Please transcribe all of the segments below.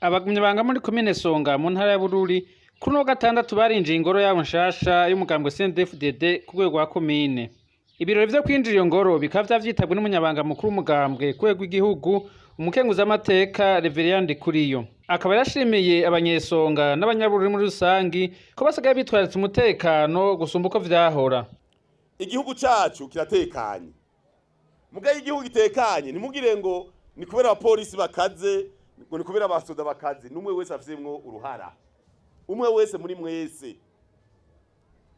Abanywanyi muri commune Songa mu ntara ya Bururi kuri no gatandatu barinjiye ingoro yabo nshasha y'umugambwe CNDD FDD ku rwego rwa commune. Ibirori vyo kwinjira iyo ngoro bikaba vyavyitabwe n'umunyamabanga mukuru w'umugambwe ku rwego rw'igihugu umukenguzamateka Reveriyano Ndikuriyo. Akaba yashimiye abanyesonga n'abanyabururi muri rusangi ko basigaye bitwaritse umutekano gusumba uko vyahora. Igihugu cacu kiratekanye. Mugaye igihugu gitekanye nimugire ngo ni kubera abapolisi bakaze ngo ni kubera abasoda bakaze numwe wese afizemwo uruhara. Umwe wese muri mwese.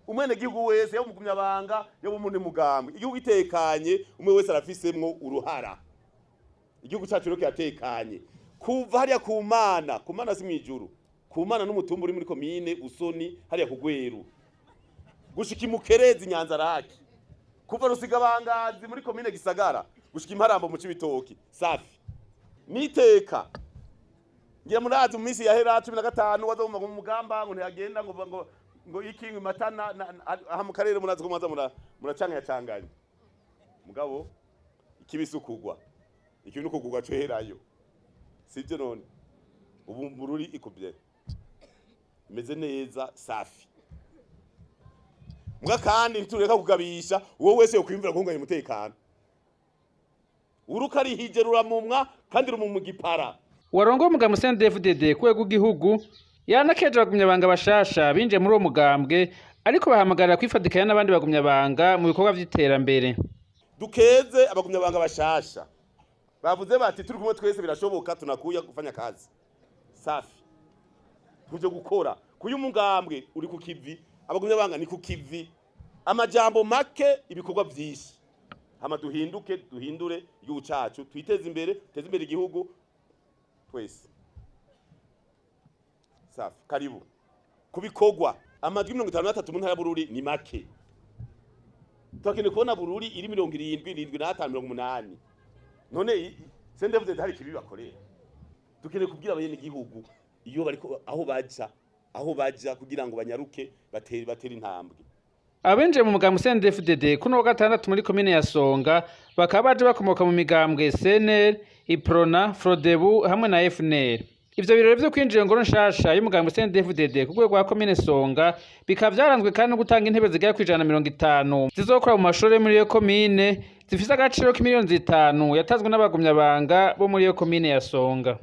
Umwene gihugu wese yo mugumyabanga yo muri mugambwe. Igihugu gitekanye umwe wese arafisemwo uruhara. Igihugu cacu rero kiratekanye. Kuva hariya kumana si mwijuru. Kumana n'umutumba uri muri commune Usoni hariya kugweru. Gushika imukerezi Nyanza raki. Kuva rusigabangazi muri commune Gisagara gushika imparambo mu cibitoki safi. Niteka. Ngira murazi mu minsi yahera 15 waza mu mugamba ngo ntiyagenda ngo ikingi matana aha mu karere munazi ko mwaza muracanga yacanganye. Mugabo ikibisukugwa. Ikintu ukugwa cyo herayo. Sivyo none. Ubu Bururi ikubye. Imeze neza safi. Muga kandi ntureka kugabisha uwo wese yo kwimvira kunganya umutekano. Uruka rihije ruramumwa kandi rumumugipara. Warongo umugambwe CNDD FDD ku rwego rw'igihugu yanakeje abagumyabanga bashasha binjiye muri uwo mugambwe ariko bahamagarira kwifatikanya n'abandi bagumyabanga mu bikorwa vy'iterambere. Dukeze abagumyabanga bashasha. Bavuze bati turi kumwe twese birashoboka tunakuya gufanya kazi. Safi. Tuje gukora. Kuyu mugambwe uri ku kivi, abagumyabanga ni ku kivi. Amajambo make ibikorwa vyinshi. Hama duhindure igihugu cacu, twiteze imbere igihugu twese. Safi, karibu. Kubikorwa amajwi 53 mu ntara ya Bururi ni make. Twakene kubona Bururi iri 70 none CNDD hari kibi bakorera. Dukene kubwira abanye igihugu iyo bariko aho baja kugira ngo banyaruke batera intambwe. Abenje mu mugambwe CNDD FDD kuno gatandatu muri commune ya Songa bakaba baje bakomoka mu migambwe CNL, Iprona, Frodebu hamwe na FNL. Ivyo birori vyo kwinjira ingoro nshasha y'umugambwe CNDD FDD ku rwego rwa commune Songa bikaba vyaranzwe kandi no gutanga intebe zigera ku 150 zizokora mu mashuri muri iyo commune zifise agaciro k'imiliyoni 5 yatazwe n'abagumyabanga bo muri iyo commune ya Songa.